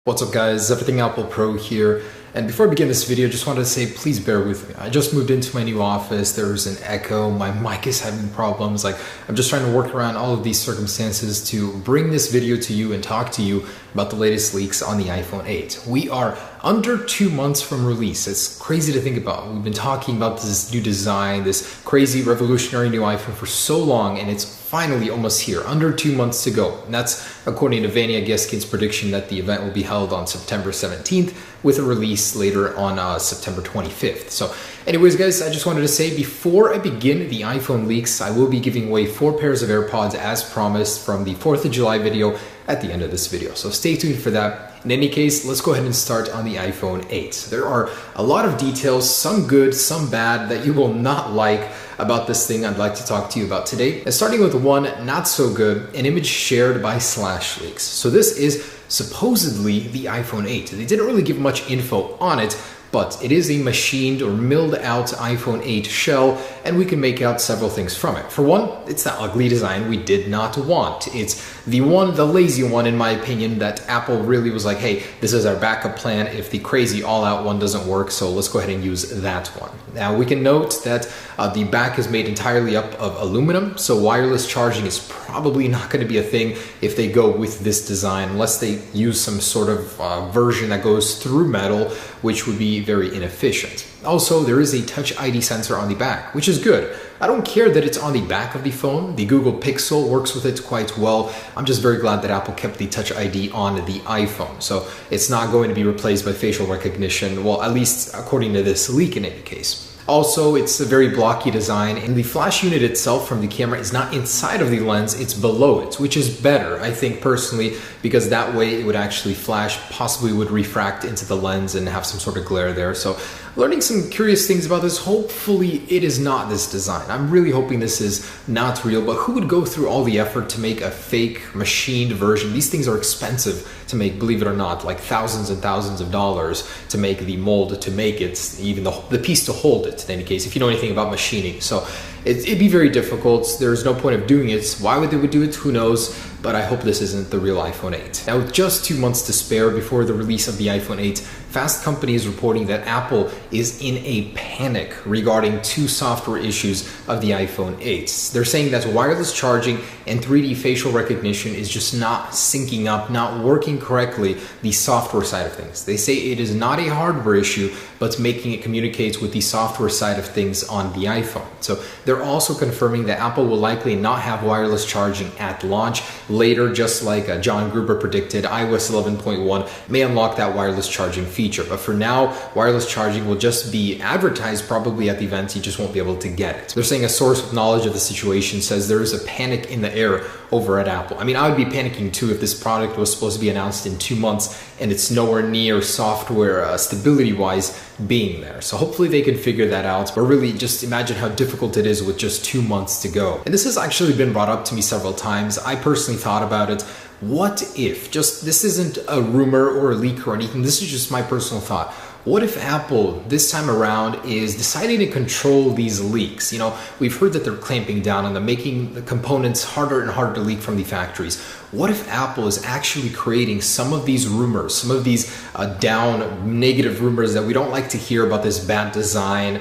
What's up guys, Everything Apple Pro here, and before I begin this video, just wanted to say please bear with me. I just moved into my new office, there's an echo, my mic is having problems, I'm just trying to work around all of these circumstances to bring this video to you and talk to you about the latest leaks on the iPhone 8. We are under 2 months from release. It's crazy to think about. We've been talking about this new design, this crazy revolutionary new iPhone for so long, and it's finally almost here, under 2 months to go. And that's according to Vania Geskid's prediction that the event will be held on September 17th with a release later on September 25th. So anyways guys, I just wanted to say before I begin the iPhone leaks, I will be giving away 4 pairs of AirPods as promised from the 4th of July video at the end of this video. So stay tuned for that. In any case, let's go ahead and start on the iPhone 8. There are a lot of details, some good, some bad, that you will not like about this thing I'd like to talk to you about today. And starting with one not so good, an image shared by SlashLeaks. So this is supposedly the iPhone 8. They didn't really give much info on it, but it is a machined or milled out iPhone 8 shell, and we can make out several things from it. For one, it's that ugly design we did not want. It's the lazy one in my opinion, that Apple really was like, hey, this is our backup plan if the crazy all-out one doesn't work, so let's go ahead and use that one. Now we can note that the back is made entirely up of aluminum, so wireless charging is probably not going to be a thing if they go with this design, unless they use some sort of version that goes through metal, which would be very inefficient. Also, there is a Touch ID sensor on the back, which is good. I don't care that it's on the back of the phone. The Google Pixel works with it quite well. I'm just very glad that Apple kept the Touch ID on the iPhone. So it's not going to be replaced by facial recognition, well, at least according to this leak in any case. Also, it's a very blocky design, and the flash unit itself from the camera is not inside of the lens, it's below it, which is better, I think personally, because that way it would actually flash, possibly would refract into the lens and have some sort of glare there. So learning some curious things about this. Hopefully it is not this design. I'm really hoping this is not real, but who would go through all the effort to make a fake machined version? These things are expensive to make, believe it or not, like thousands and thousands of dollars to make the mold, to make it, even the piece to hold it, in any case, if you know anything about machining. So it'd be very difficult. There's no point of doing it. Why would they do it? Who knows? But I hope this isn't the real iPhone 8. Now, with just 2 months to spare before the release of the iPhone 8, Fast Company is reporting that Apple is in a panic regarding 2 software issues of the iPhone 8. They're saying that wireless charging and 3D facial recognition is just not syncing up, not working correctly, the software side of things. They say it is not a hardware issue, but making it communicate with the software side of things on the iPhone. So they're also confirming that Apple will likely not have wireless charging at launch. Later, just like John Gruber predicted, iOS 11.1 may unlock that wireless charging feature. But for now, wireless charging will just be advertised probably at the event. You just won't be able to get it. They're saying a source with knowledge of the situation says there is a panic in the air over at Apple. I mean, I would be panicking too if this product was supposed to be announced in 2 months and it's nowhere near software stability-wise being there. So hopefully they can figure that out. But really, just imagine how difficult it is with just 2 months to go. And this has actually been brought up to me several times. I personally thought about it. What if, this isn't a rumor or a leak or anything, this is just my personal thought. What if Apple this time around is deciding to control these leaks? You know, we've heard that they're clamping down on them, making the components harder and harder to leak from the factories. What if Apple is actually creating some of these rumors, some of these negative rumors that we don't like to hear about this bad design,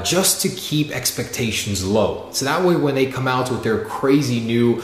just to keep expectations low? So that way when they come out with their crazy new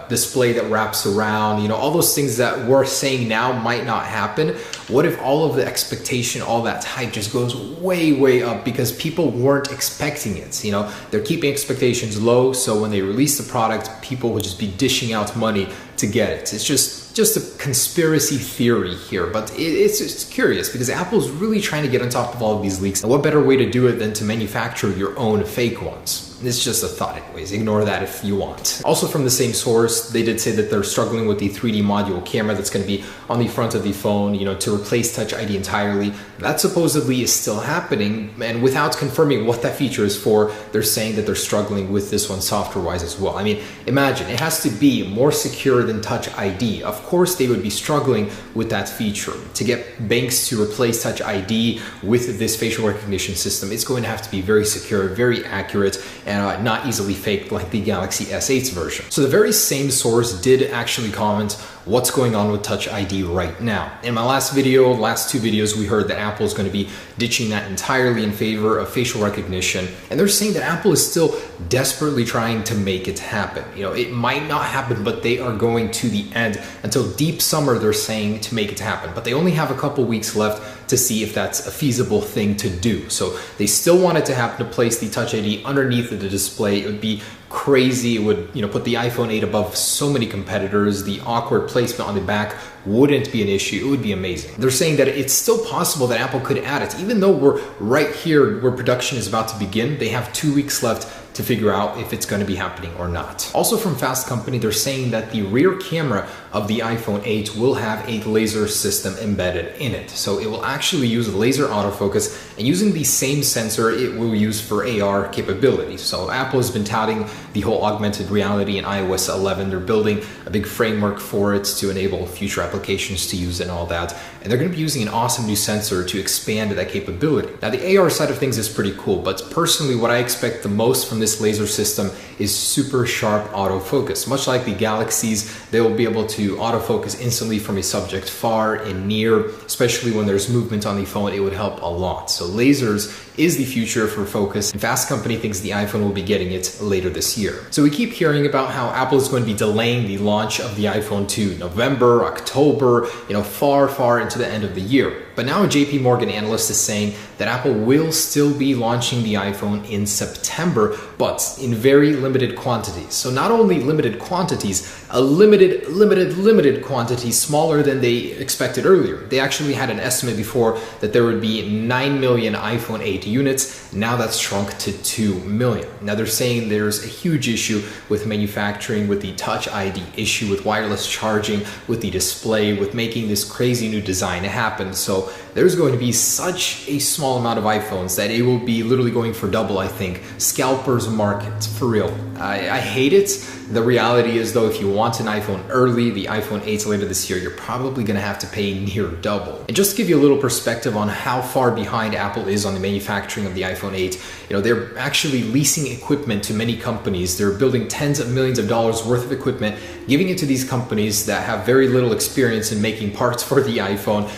display that wraps around, you know, all those things that we're saying now might not happen. What if all of the expectation, all that hype just goes way, way up because people weren't expecting it? You know, they're keeping expectations low, so when they release the product, people will just be dishing out money to get it. It's just a conspiracy theory here, but it's curious because Apple's really trying to get on top of all of these leaks. And what better way to do it than to manufacture your own fake ones? It's just a thought anyways, ignore that if you want. Also from the same source, they did say that they're struggling with the 3D module camera that's going to be on the front of the phone, you know, to replace Touch ID entirely. That supposedly is still happening, and without confirming what that feature is for, they're saying that they're struggling with this one software-wise as well. I mean, imagine, it has to be more secure than Touch ID. Of course they would be struggling with that feature. To get banks to replace Touch ID with this facial recognition system, it's going to have to be very secure, very accurate, and not easily faked like the Galaxy S8's version. So the very same source did actually comment what's going on with Touch ID right now. In my last two videos, we heard that Apple is going to be ditching that entirely in favor of facial recognition. And they're saying that Apple is still desperately trying to make it happen. It might not happen, but they are going to the end until deep summer, they're saying, to make it happen. But they only have a couple weeks left to see if that's a feasible thing to do. So they still want it to happen to place the Touch ID underneath the display. It would be crazy. It would, put the iPhone 8 above so many competitors. The awkward placement on the back wouldn't be an issue. It would be amazing. They're saying that it's still possible that Apple could add it. Even though we're right here where production is about to begin, they have 2 weeks left to figure out if it's going to be happening or not. Also from Fast Company, they're saying that the rear camera of the iPhone 8 will have a laser system embedded in it. So it will actually use laser autofocus, and using the same sensor it will use for AR capabilities. So Apple has been touting the whole augmented reality in iOS 11. They're building a big framework for it to enable future applications to use and all that. And they're going to be using an awesome new sensor to expand that capability. Now the AR side of things is pretty cool, but personally what I expect the most from this laser system is super sharp autofocus. Much like the Galaxies, they will be able to autofocus instantly from a subject far and near, especially when there's movement on the phone. It would help a lot. So lasers is the future for focus, and Fast Company thinks the iPhone will be getting it later this year. So we keep hearing about how Apple is going to be delaying the launch of the iPhone to November, October, far into the end of the year. But now a JP Morgan analyst is saying that Apple will still be launching the iPhone in September, but in very limited quantities. So not only limited quantities, a limited quantity, smaller than they expected earlier. They actually had an estimate before that there would be 9 million iPhone 8 units. Now that's shrunk to 2 million. Now they're saying there's a huge issue with manufacturing, with the Touch ID issue, with wireless charging, with the display, with making this crazy new design happen. So there's going to be such a small amount of iPhones that it will be literally going for double, I think. Scalpers market, for real. I hate it. The reality is though, if you want an iPhone early, the iPhone 8 later this year, you're probably going to have to pay near double. And just to give you a little perspective on how far behind Apple is on the manufacturing of the iPhone 8, they're actually leasing equipment to many companies. They're building tens of millions of dollars worth of equipment, giving it to these companies that have very little experience in making parts for the iPhone,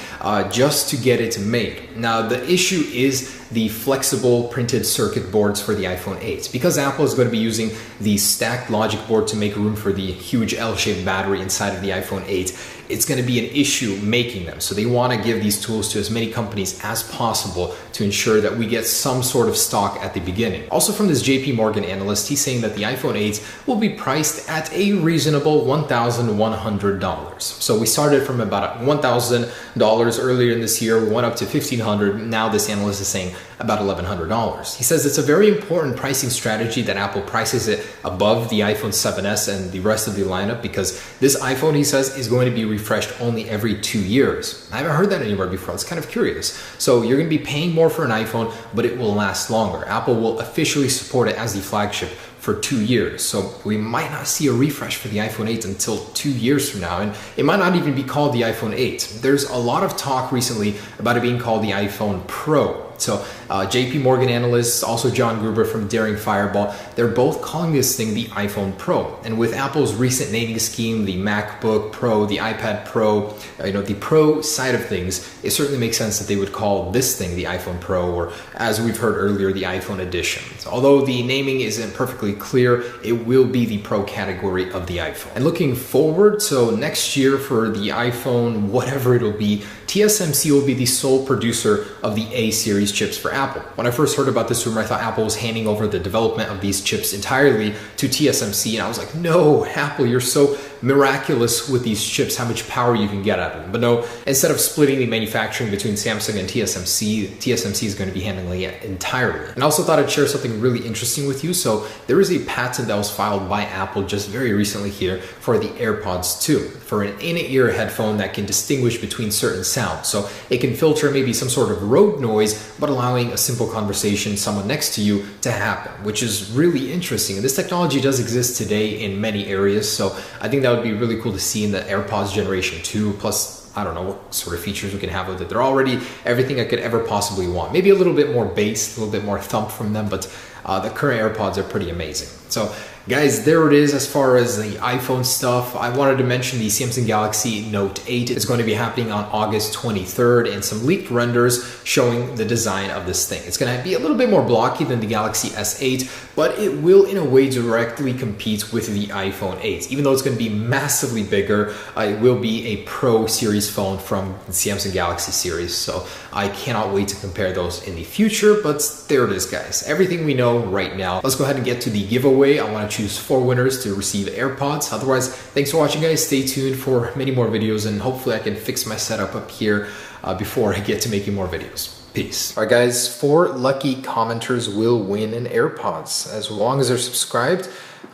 just to get it made. Now the issue is the flexible printed circuit boards for the iPhone 8. Because Apple is going to be using the stacked logic board to make room for the huge L-shaped battery inside of the iPhone 8, it's going to be an issue making them. So they want to give these tools to as many companies as possible to ensure that we get some sort of stock at the beginning. Also from this JP Morgan analyst, he's saying that the iPhone 8 will be priced at a reasonable $1,100. So we started from about $1,000 earlier in this year, we went up to $1,500. Now this analyst is saying about $1,100. He says it's a very important pricing strategy that Apple prices it above the iPhone 7s and the rest of the lineup, because this iPhone, he says, is going to be refreshed only every 2 years. I haven't heard that anywhere before. It's kind of curious. So you're going to be paying more for an iPhone, but it will last longer. Apple will officially support it as the flagship for 2 years. So we might not see a refresh for the iPhone 8 until 2 years from now, and it might not even be called the iPhone 8. There's a lot of talk recently about it being called the iPhone Pro. So JP Morgan analysts, also John Gruber from Daring Fireball, they're both calling this thing the iPhone Pro. And with Apple's recent naming scheme, the MacBook Pro, the iPad Pro, the Pro side of things, it certainly makes sense that they would call this thing the iPhone Pro, or as we've heard earlier, the iPhone Edition. So although the naming isn't perfectly clear, it will be the Pro category of the iPhone. And looking forward, so next year for the iPhone, whatever it'll be, TSMC will be the sole producer of the A series chips for Apple. When I first heard about this rumor, I thought Apple was handing over the development of these chips entirely to TSMC, and I was like, no, Apple, you're so miraculous with these chips, how much power you can get out of them. But no, instead of splitting the manufacturing between Samsung and TSMC is going to be handling it entirely. And I also thought I'd share something really interesting with you. So there is a patent that was filed by Apple just very recently here for the AirPods 2, for an in-ear headphone that can distinguish between certain sounds. So it can filter maybe some sort of road noise, but allowing a simple conversation, someone next to you, to happen, which is really interesting. And this technology does exist today in many areas. So I think that would be really cool to see in the AirPods Generation 2, plus I don't know what sort of features we can have with it. They're already everything I could ever possibly want. Maybe a little bit more bass, a little bit more thump from them, but the current AirPods are pretty amazing. So Guys, there it is as far as the iPhone stuff. I wanted to mention the Samsung Galaxy Note 8 is going to be happening on August 23rd, and some leaked renders showing the design of this thing. It's going to be a little bit more blocky than the Galaxy S8, but it will in a way directly compete with the iPhone 8. Even though it's going to be massively bigger, it will be a Pro series phone from the Samsung Galaxy series. So I cannot wait to compare those in the future, but there it is, guys. Everything we know right now. Let's go ahead and get to the giveaway. I want to choose 4 winners to receive AirPods. Otherwise, thanks for watching, guys. Stay tuned for many more videos, and hopefully I can fix my setup up here before I get to making more videos. Peace. All right, guys, 4 lucky commenters will win an AirPods. As long as they're subscribed,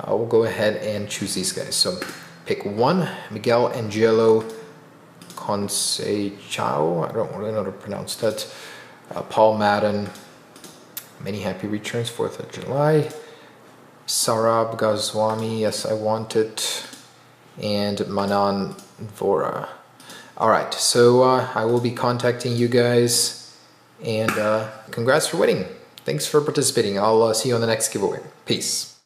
we'll go ahead and choose these guys. So pick 1, Miguel Angelo Conceição. I don't really know how to pronounce that. Paul Madden. Many happy returns, 4th of July. Sarab Goswami, yes, I want it. And Manan Vora. Alright, so I will be contacting you guys. And congrats for winning. Thanks for participating. I'll see you on the next giveaway. Peace.